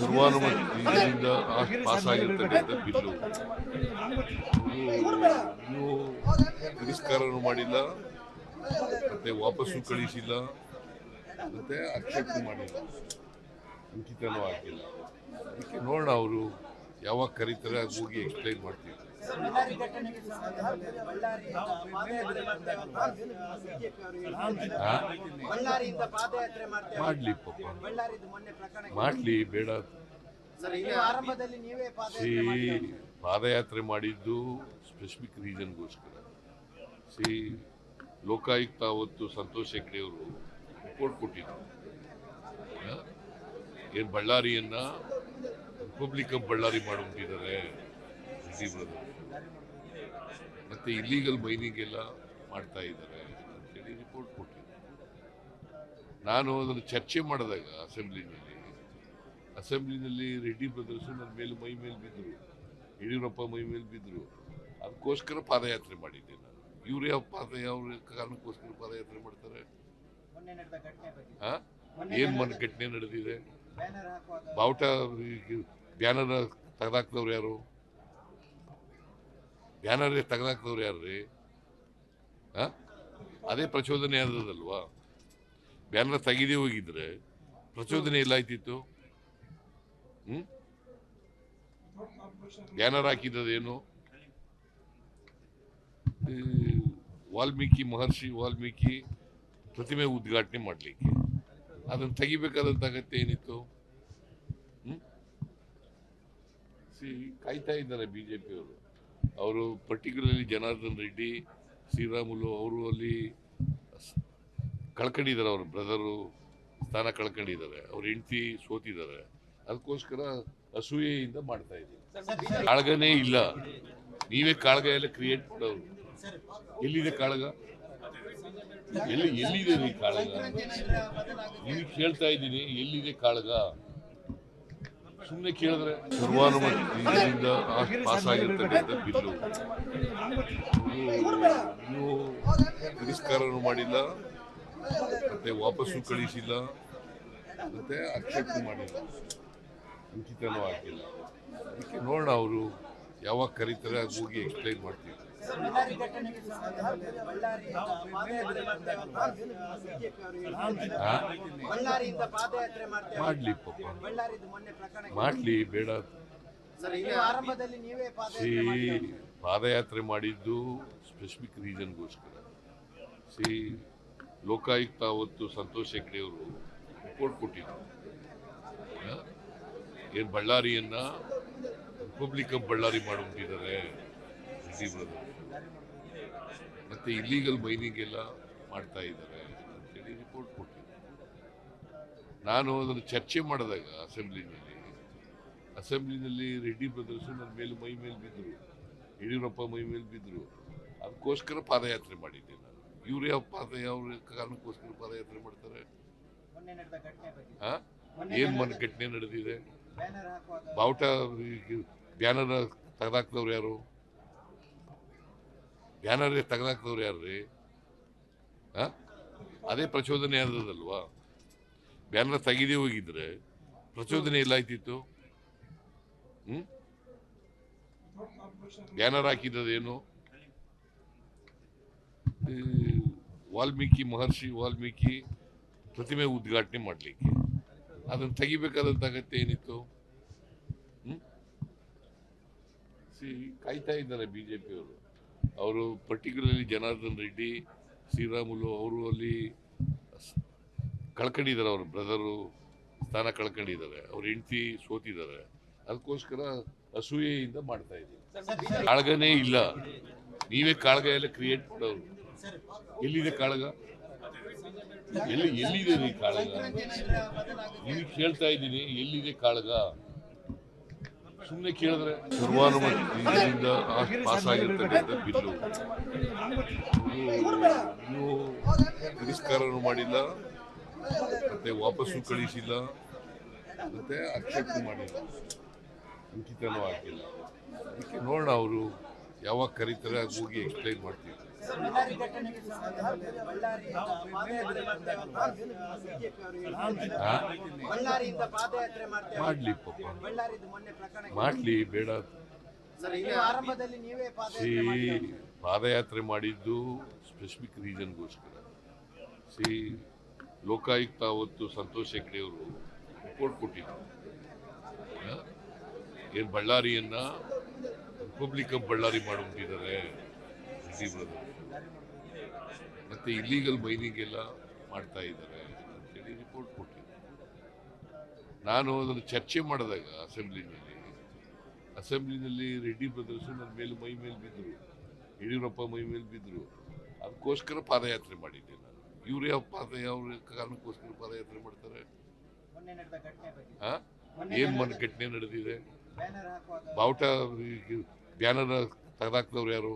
ಶುರುವಾನುಮತಿಯಿಂದ pass ಆಗಿರ್ತಕ್ಕಂಥ bill ಇನ್ನೂ ತಿರಸ್ಕಾರನೂ ಮಾಡಿಲ್ಲ, ಮತ್ತೆ ವಾಪಸ್ಸು ಕಳಿಸಿಲ್ಲ, ಮತ್ತೆ ಅಕ್ಸೆಪ್ಟ್ ಮಾಡಿಲ್ಲ, ಅಂಕಿತನೂ ಹಾಕಿಲ್ಲ. ಅದಕ್ಕೆ ನೋಡೋಣ, ಅವರು ಯಾವಾಗ ಕರೀತಾರೆ ಆಗ ಹೋಗಿ ಎಕ್ಸ್ಪ್ಲೈನ್ ಮಾಡ್ತೀವಿ. ಮಾಡ್ಲಿ ಪಾಪ, ಮಾಡ್ಲಿ, ಬೇಡ. ಪಾದಯಾತ್ರೆ ಮಾಡಿದ್ದು ಸ್ಪೆಸಿಫಿಕ್ ರೀಸನ್ಗೋಸ್ಕರ. ಲೋಕಾಯುಕ್ತ ಅವತ್ತು ಸಂತೋಷ್ ಹೆಗ್ಡೆ ಅವರು ರಿಪೋರ್ಟ್ ಕೊಟ್ಟಿದ್ರು. ಏನು ಬಳ್ಳಾರಿಯನ್ನ ರಿಪಬ್ಲಿಕ್ ಆಫ್ ಬಳ್ಳಾರಿ ಮಾಡಿಬಿಟ್ಟಿದ್ದಾರೆ ಮತ್ತೆ ಇಲ್ಲೀಗಲ್ ಮೈನಿಂಗ್ ಎಲ್ಲ ಮಾಡ್ತಾ ಇದ್ದಾರೆ ಅಂತೇಳಿ ರಿಪೋರ್ಟ್ ಕೊಟ್ಟಿದ್ರು. ನಾನು ಅದನ್ನು ಚರ್ಚೆ ಮಾಡಿದಾಗ ಅಸೆಂಬ್ಲಿನಲ್ಲಿ ರೆಡ್ಡಿ ಬ್ರದರ್ಸ್ ನನ್ನ ಮೇಲೆ ಮೈ ಮೇಲೆ ಬಿದ್ದರು, ಯಡಿಯೂರಪ್ಪ ಮೈ ಮೇಲೆ ಬಿದ್ದರು. ಅದಕ್ಕೋಸ್ಕರ ಪಾದಯಾತ್ರೆ ಮಾಡಿದ್ದೆ ನಾನು. ಇವ್ರು ಯಾವ ಕಾರಣಕ್ಕೋಸ್ಕರ ಪಾದಯಾತ್ರೆ ಮಾಡ್ತಾರೆ? ಏನ್ ಘಟನೆ ನಡೆದಿದೆ? ಬಾವುಟ ಬ್ಯಾನರ್ ತೆಗೆದಾಕ್ದವ್ರು ಯಾರು? ಬ್ಯಾನರ್ ತೆಗೆದಾಕ್ದವ್ರು ಯಾರ್ರಿ? ಅದೇ ಪ್ರಚೋದನೆ ಆದದಲ್ವಾ? ಬ್ಯಾನರ್ ತೆಗೆದೇ ಹೋಗಿದ್ರೆ ಪ್ರಚೋದನೆ ಎಲ್ಲಾಯ್ತಿತ್ತು? ಬ್ಯಾನರ್ ಹಾಕಿದ್ದೇನು? ಮಹರ್ಷಿ ವಾಲ್ಮೀಕಿ ಪ್ರತಿಮೆ ಉದ್ಘಾಟನೆ ಮಾಡಲಿಕ್ಕೆ ಅದನ್ನು ತೆಗಿಬೇಕಾದಂತ ಅಗತ್ಯ ಏನಿತ್ತು? ಕಾಯ್ತಾ ಇದ್ದಾರೆ ಬಿಜೆಪಿಯವರು. ಅವರು ಪರ್ಟಿಕ್ಯುಲರ್ಲಿ ಜನಾರ್ದನ್ ರೆಡ್ಡಿ, ಶ್ರೀರಾಮುಲು ಅವರು ಅಲ್ಲಿ ಕಳ್ಕೊಂಡಿದ್ದಾರೆ. ಅವ್ರ ಬ್ರದರು ಸ್ಥಾನ ಕಳ್ಕೊಂಡಿದ್ದಾರೆ, ಅವ್ರ ಹೆಂಡತಿ ಸೋತಿದ್ದಾರೆ. ಅದಕ್ಕೋಸ್ಕರ ಅಸೂಯೆಯಿಂದ ಮಾಡ್ತಾ ಇದ್ದೀವಿ. ಕಾಳಗನೇ ಇಲ್ಲ, ನೀವೇ ಕಾಳಗ ಎಲ್ಲ ಕ್ರಿಯೇಟ್ ಮಾಡೋರು. ಎಲ್ಲಿದೆ ಕಾಳಗ? ಎಲ್ಲಿದೆ ನೀ ಕಾಳಗ? ನಿನಗೆ ಕೇಳ್ತಾ ಇದ್ದೀನಿ, ಎಲ್ಲಿದೆ ಕಾಳಗ? ಸುಮ್ಮನೆ ಕೇಳಿದ್ರೆ ಶುರುವಾನುಮತಿಯಿಂದ ಪಾಸ್ ಆಗಿರ್ತಕ್ಕಂಥ ಬಿಲ್ಲು ಇನ್ನೂ ತಿರಸ್ಕಾರನೂ ಮಾಡಿಲ್ಲ, ಮತ್ತೆ ವಾಪಸ್ಸು ಕಳಿಸಿಲ್ಲ, ಮತ್ತೆ ಅಕ್ಸೆಪ್ಟ್ ಮಾಡಿಲ್ಲ, ಅಂಕಿತನೂ ಹಾಕಿಲ್ಲ. ಅದಕ್ಕೆ ನೋಡೋಣ, ಅವರು ಯಾವಾಗ ಕರೀತಾರೆ ಆಗ ಹೋಗಿ ಎಕ್ಸ್ಪ್ಲೈನ್ ಮಾಡ್ತೀವಿ. ಮಾಡ್ಲಿ ಪಾಪ, ಮಾಡ್ಲಿ, ಬೇಡ. ಪಾದಯಾತ್ರೆ ಮಾಡಿದ್ದು ಸ್ಪೆಸಿಫಿಕ್ ರೀಸನ್ಗೋಸ್ಕರ. ಲೋಕಾಯುಕ್ತ ಅವತ್ತು ಸಂತೋಷ್ ಹೆಗ್ಡೆ ಅವರು ರಿಪೋರ್ಟ್ ಕೊಟ್ಟಿದ್ರು. ಏನು ಬಳ್ಳಾರಿಯನ್ನ ರಿಪಬ್ಲಿಕ್ ಆಫ್ ಬಳ್ಳಾರಿ ಮಾಡಿಬಿಟ್ಟಿದ್ದಾರೆ ಮತ್ತೆ ಇಲ್ಲೀಗಲ್ ಮೈನಿಂಗ್ ಎಲ್ಲ ಮಾಡ್ತಾ ಇದ್ದಾರೆ ಅಂತೇಳಿ ರಿಪೋರ್ಟ್ ಕೊಟ್ಟಿದ್ರು. ನಾನು ಅದನ್ನು ಚರ್ಚೆ ಮಾಡಿದಾಗ ಅಸೆಂಬ್ಲಿನಲ್ಲಿ ರೆಡ್ಡಿ ಬ್ರದರ್ಸ್ ನನ್ನ ಮೇಲೆ ಮೈ ಮೇಲೆ ಬಿದ್ದರು, ಯಡಿಯೂರಪ್ಪ ಮೈ ಮೇಲೆ ಬಿದ್ದರು. ಅದಕ್ಕೋಸ್ಕರ ಪಾದಯಾತ್ರೆ ಮಾಡಿದ್ದೆ ನಾನು. ಇವ್ರು ಯಾವ ಕಾರಣಕ್ಕೋಸ್ಕರ ಪಾದಯಾತ್ರೆ ಮಾಡ್ತಾರೆ? ಏನ್ ಘಟನೆ ನಡೆದಿದೆ? ಬಾವುಟ ಬ್ಯಾನರ್ ತೆಗೆದಾಕ್ದವ್ರು ಯಾರು? ಬ್ಯಾನರ್ ತೆಗೆದಾಕ್ದವ್ರು ಯಾರ್ರಿ? ಅದೇ ಪ್ರಚೋದನೆ ಆದದಲ್ವಾ? ಬ್ಯಾನರ್ ತೆಗೆದೇ ಹೋಗಿದ್ರೆ ಪ್ರಚೋದನೆ ಎಲ್ಲಾಯ್ತಿತ್ತು? ಬ್ಯಾನರ್ ಹಾಕಿದ್ದೇನು? ಮಹರ್ಷಿ ವಾಲ್ಮೀಕಿ ಪ್ರತಿಮೆ ಉದ್ಘಾಟನೆ ಮಾಡಲಿಕ್ಕೆ ಅದನ್ನು ತೆಗಿಬೇಕಾದಂತ ಅಗತ್ಯ ಏನಿತ್ತು? ಕಾಯ್ತಾ ಇದ್ದಾರೆ ಬಿಜೆಪಿಯವರು. ಅವರು ಪರ್ಟಿಕ್ಯುಲರ್ಲಿ ಜನಾರ್ದನ್ ರೆಡ್ಡಿ, ಶ್ರೀರಾಮುಲು ಅವರು ಅಲ್ಲಿ ಕಳ್ಕೊಂಡಿದ್ದಾರೆ. ಅವ್ರ ಬ್ರದರು ಸ್ಥಾನ ಕಳ್ಕೊಂಡಿದ್ದಾರೆ, ಅವ್ರ ಹೆಂಡತಿ ಸೋತಿದ್ದಾರೆ. ಅದಕ್ಕೋಸ್ಕರ ಅಸೂಯೆಯಿಂದ ಮಾಡ್ತಾ ಇದ್ದೀವಿ. ಕಾಳಗನೇ ಇಲ್ಲ, ನೀವೇ ಕಾಳಗ ಎಲ್ಲ ಕ್ರಿಯೇಟ್ ಮಾಡೋರು. ಎಲ್ಲಿದೆ ಕಾಳಗ? ಎಲ್ಲಿದೆ ನೀ ಕಾಳಗ? ನಿನಗೆ ಕೇಳ್ತಾ ಇದ್ದೀನಿ, ಎಲ್ಲಿದೆ ಕಾಳಗ? ಸುಮ್ಮನೆ ಕೇಳಿದ್ರೆ ಶುರುವಾನುಮತಿಯಿಂದ ಪಾಸ್ ಆಗಿರ್ತಕ್ಕಂಥ ಬಿಲ್ಲು ಇನ್ನೂ ತಿರಸ್ಕಾರನೂ ಮಾಡಿಲ್ಲ, ಮತ್ತೆ ವಾಪಸ್ಸು ಕಳಿಸಿಲ್ಲ, ಮತ್ತೆ ಅಕ್ಸೆಪ್ಟ್ ಮಾಡಿಲ್ಲ, ಅಂಕಿತನೂ ಹಾಕಿಲ್ಲ. ಅದಕ್ಕೆ ನೋಡೋಣ, ಅವರು ಯಾವಾಗ ಕರೀತಾರೆ ಆಗ ಹೋಗಿ ಎಕ್ಸ್ಪ್ಲೈನ್ ಮಾಡ್ತೀವಿ. ಬಳ್ಳಾರಿ ಘಟನೆಗೆ ಸಂಬಂಧಪಟ್ಟಂತೆ ಬಳ್ಳಾರಿಯಿಂದ ಪಾದಯಾತ್ರೆ ಮಾಡ್ತೇವೆ. ಮಾಡ್ಲಿ ಪಾಪ, ಬಳ್ಳಾರಿದು ಮೊನ್ನೆ ಪ್ರಕರಣ ಮಾಡ್ಲಿ, ಬೇಡ. ಆರಂಭದಲ್ಲಿ ನೀವೇ ಪಾದಯಾತ್ರೆ ಮಾಡಿದ್ದು ಸ್ಪೆಸಿಫಿಕ್ ರೀಸನ್ಗೋಸ್ಕರ. ಲೋಕಾಯುಕ್ತ ಅವತ್ತು ಸಂತೋಷ್ ಹೆಗ್ಡೆ ಅವರು ರಿಪೋರ್ಟ್ ಕೊಟ್ಟಿದ್ರು. ಏನು ಬಳ್ಳಾರಿಯನ್ನ ರಿಪಬ್ಲಿಕ್ ಆಫ್ ಬಳ್ಳಾರಿ ಮಾಡಿಬಿಟ್ಟಿದ್ದಾರೆ ರೆಡ್ಡಿ ಬ್ರದರ್, ಮತ್ತೆ ಇಲ್ಲೀಗಲ್ ಮೈನಿಂಗ್ ಎಲ್ಲ ಮಾಡ್ತಾ ಇದ್ದಾರೆ ಅಂತೇಳಿ ರಿಪೋರ್ಟ್ ಕೊಟ್ಟಿದ್ರು. ನಾನು ಅದನ್ನು ಚರ್ಚೆ ಮಾಡಿದಾಗ ಅಸೆಂಬ್ಲಿನಲ್ಲಿ ರೆಡ್ಡಿ ಬ್ರದರ್ಸ್ ನನ್ನ ಮೇಲೆ ಮೈ ಮೇಲೆ ಬಿದ್ದರು, ಯಡಿಯೂರಪ್ಪ ಮೈ ಮೇಲೆ ಬಿದ್ದರು. ಅದಕ್ಕೋಸ್ಕರ ಪಾದಯಾತ್ರೆ ಮಾಡಿದ್ದೆ ನಾನು. ಇವ್ರು ಯಾವ ಕಾರಣಕ್ಕೋಸ್ಕರ ಪಾದಯಾತ್ರೆ ಮಾಡ್ತಾರೆ? ಏನ್ ಘಟನೆ ನಡೆದಿದೆ? ಬಾವುಟ ಬ್ಯಾನರ್ ತೆಗೆದಾಕ್ದವ್ರು ಯಾರು?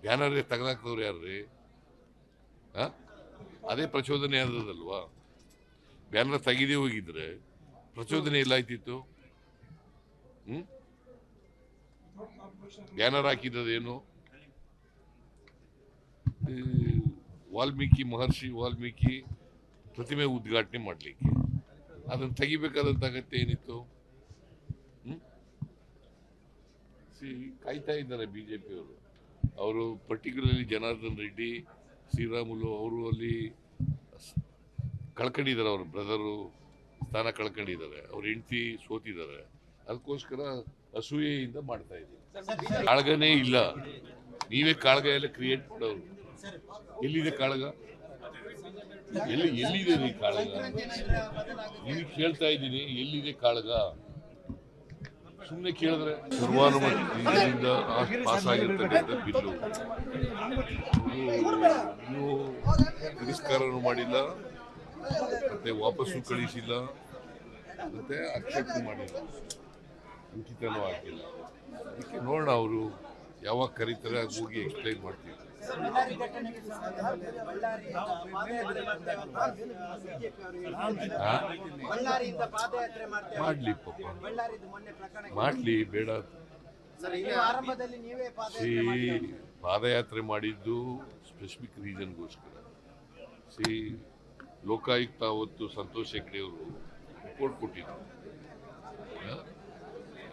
ಬ್ಯಾನರ್ ತೆಗೆದಾಕ್ದವ್ರು ಯಾರ್ರಿ? ಅದೇ ಪ್ರಚೋದನೆ ಆದದಲ್ವಾ? ಬ್ಯಾನರ್ ತೆಗೆದೇ ಹೋಗಿದ್ರೆ ಪ್ರಚೋದನೆ ಎಲ್ಲಾಯ್ತಿತ್ತು? ಬ್ಯಾನರ್ ಹಾಕಿದ್ದೇನು? ಮಹರ್ಷಿ ವಾಲ್ಮೀಕಿ ಪ್ರತಿಮೆ ಉದ್ಘಾಟನೆ ಮಾಡಲಿಕ್ಕೆ ಅದನ್ನು ತೆಗಿಬೇಕಾದಂತ ಅಗತ್ಯ ಏನಿತ್ತು? ಕಾಯ್ತಾ ಇದ್ದಾರೆ ಬಿಜೆಪಿಯವರು. ಅವರು ಪರ್ಟಿಕ್ಯುಲರ್ಲಿ ಜನಾರ್ದನ್ ರೆಡ್ಡಿ, ಶ್ರೀರಾಮುಲು ಅವರು ಅಲ್ಲಿ ಕಳ್ಕೊಂಡಿದ್ದಾರೆ. ಅವ್ರ ಬ್ರದರು ಸ್ಥಾನ ಕಳ್ಕೊಂಡಿದ್ದಾರೆ, ಅವ್ರ ಹೆಂಡತಿ ಸೋತಿದ್ದಾರೆ. ಅದಕ್ಕೋಸ್ಕರ ಅಸೂಯೆಯಿಂದ ಮಾಡ್ತಾ ಇದ್ದೀವಿ. ಕಾಳಗನೇ ಇಲ್ಲ, ನೀವೇ ಕಾಳಗ ಎಲ್ಲ ಕ್ರಿಯೇಟ್ ಮಾಡೋರು. ಎಲ್ಲಿದೆ ಕಾಳಗ? ಎಲ್ಲಿದೆ ನೀ ಕಾಳಗ? ನಿನಗೆ ಕೇಳ್ತಾ ಇದ್ದೀನಿ, ಎಲ್ಲಿದೆ ಕಾಳಗ? ಸುಮ್ಮನೆ ಕೇಳಿದ್ರೆ ಸರ್ವಾನುಮತದಿಂದ ಪಾಸ್ ಆಗಿರ್ತಕ್ಕಂಥ ಬಿಲ್ಲು ಇನ್ನೂ ತಿರಸ್ಕಾರನೂ ಮಾಡಿಲ್ಲ, ಮತ್ತೆ ವಾಪಸ್ಸು ಕಳಿಸಿಲ್ಲ, ಮತ್ತೆ ಅಕ್ಸೆಪ್ಟ್ ಮಾಡಿಲ್ಲ, ಅಂಕಿತನೂ ಹಾಕಿಲ್ಲ. ಅದಕ್ಕೆ ನೋಡೋಣ, ಅವರು ಯಾವಾಗ ಕರೀತಾರೆ ಆಗ ಹೋಗಿ ಎಕ್ಸ್ಪ್ಲೈನ್ ಮಾಡ್ತೀವಿ. ಮಾಡ್ಲಿ ಪಾಪ, ಮಾಡ್ಲಿ, ಬೇಡ. ಆರಂಭದಲ್ಲಿ ನೀವೇ ಪಾದಯಾತ್ರೆ ಮಾಡಿದ್ದು ಸ್ಪೆಸಿಫಿಕ್ ರೀಸನ್ಗೋಸ್ಕರ. ಲೋಕಾಯುಕ್ತ ಅವತ್ತು ಸಂತೋಷ್ ಹೆಗ್ಡೆ ಅವರು ರಿಪೋರ್ಟ್ ಕೊಟ್ಟಿದ್ರು.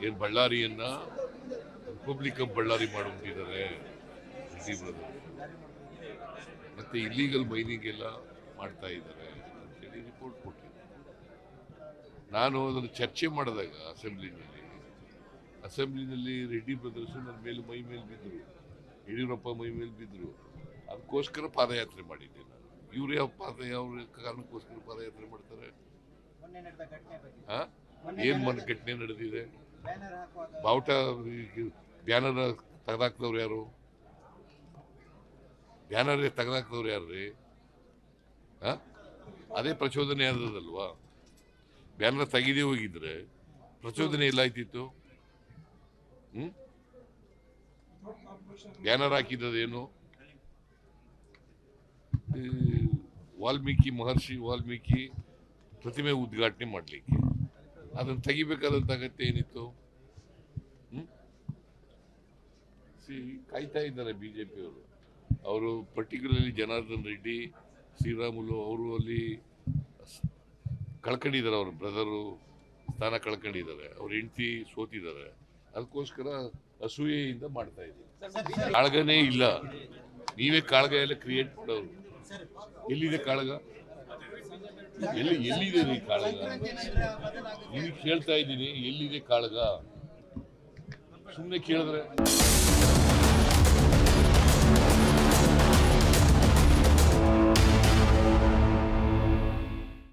ಏನು ಬಳ್ಳಾರಿಯನ್ನ ರಿಪಬ್ಲಿಕ್ ಆಫ್ ಬಳ್ಳಾರಿ ಮಾಡಿಬಿಟ್ಟಿದ್ದಾರೆ ರೆಡ್ಡಿ ಬ್ರದರ್, ಮತ್ತೆ ಇಲ್ಲೀಗಲ್ ಮೈನಿಂಗ್ ಎಲ್ಲ ಮಾಡ್ತಾ ಇದ್ದಾರೆ ಅಂತೇಳಿ ರಿಪೋರ್ಟ್ ಕೊಟ್ಟಿದ್ರು. ನಾನು ಅದನ್ನು ಚರ್ಚೆ ಮಾಡಿದಾಗ ಅಸೆಂಬ್ಲಿನಲ್ಲಿ ರೆಡ್ಡಿ ಬ್ರದರ್ಸ್ ನನ್ನ ಮೇಲೆ ಮೈ ಮೇಲೆ ಬಿದ್ದರು, ಯಡಿಯೂರಪ್ಪ ಮೈ ಮೇಲೆ ಬಿದ್ದರು. ಅದಕ್ಕೋಸ್ಕರ ಪಾದಯಾತ್ರೆ ಮಾಡಿದ್ದೆ ನಾನು. ಇವ್ರು ಯಾವ ಕಾರಣಕ್ಕೋಸ್ಕರ ಪಾದಯಾತ್ರೆ ಮಾಡ್ತಾರೆ? ಏನ್ ಘಟನೆ ನಡೆದಿದೆ? ಬಾವುಟ ಬ್ಯಾನರ್ ತೆಗೆದಾಕ್ದವ್ರು ಯಾರು? ಬ್ಯಾನರ್ ತೆಗೆದಾಕ್ದವ್ರು ಯಾರ್ರಿ? ಅದೇ ಪ್ರಚೋದನೆ ಆದದಲ್ವಾ? ಬ್ಯಾನರ್ ತೆಗೆದೇ ಹೋಗಿದ್ರೆ ಪ್ರಚೋದನೆ ಎಲ್ಲಾಯ್ತಿತ್ತು? ಬ್ಯಾನರ್ ಹಾಕಿದ್ದೇನು? ಮಹರ್ಷಿ ವಾಲ್ಮೀಕಿ ಪ್ರತಿಮೆ ಉದ್ಘಾಟನೆ ಮಾಡಲಿಕ್ಕೆ ಅದನ್ನು ತೆಗಿಬೇಕಾದಂತ ಅಗತ್ಯ ಏನಿತ್ತು? ಕಾಯ್ತಾ ಇದ್ದಾರೆ ಬಿಜೆಪಿಯವರು. ಅವರು ಪರ್ಟಿಕ್ಯುಲರ್ಲಿ ಜನಾರ್ದನ್ ರೆಡ್ಡಿ, ಶ್ರೀರಾಮುಲು ಅವರು ಅಲ್ಲಿ ಕಳ್ಕೊಂಡಿದ್ದಾರೆ. ಅವ್ರ ಬ್ರದರು ಸ್ಥಾನ ಕಳ್ಕೊಂಡಿದ್ದಾರೆ, ಅವ್ರ ಹೆಂಡತಿ ಸೋತಿದ್ದಾರೆ. ಅದಕ್ಕೋಸ್ಕರ ಅಸೂಯೆಯಿಂದ ಮಾಡ್ತಾ ಇದ್ದೀವಿ. ಕಾಳಗನೇ ಇಲ್ಲ, ನೀವೇ ಕಾಳಗ ಎಲ್ಲ ಕ್ರಿಯೇಟ್ ಮಾಡೋರು. ಎಲ್ಲಿದೆ ಕಾಳಗ? ಎಲ್ಲಿದೆ ನೀ ಕಾಳಗ? ನಿನಗೆ ಕೇಳ್ತಾ ಇದ್ದೀನಿ, ಎಲ್ಲಿದೆ ಕಾಳಗ? ಸುಮ್ಮನೆ ಕೇಳಿದ್ರೆ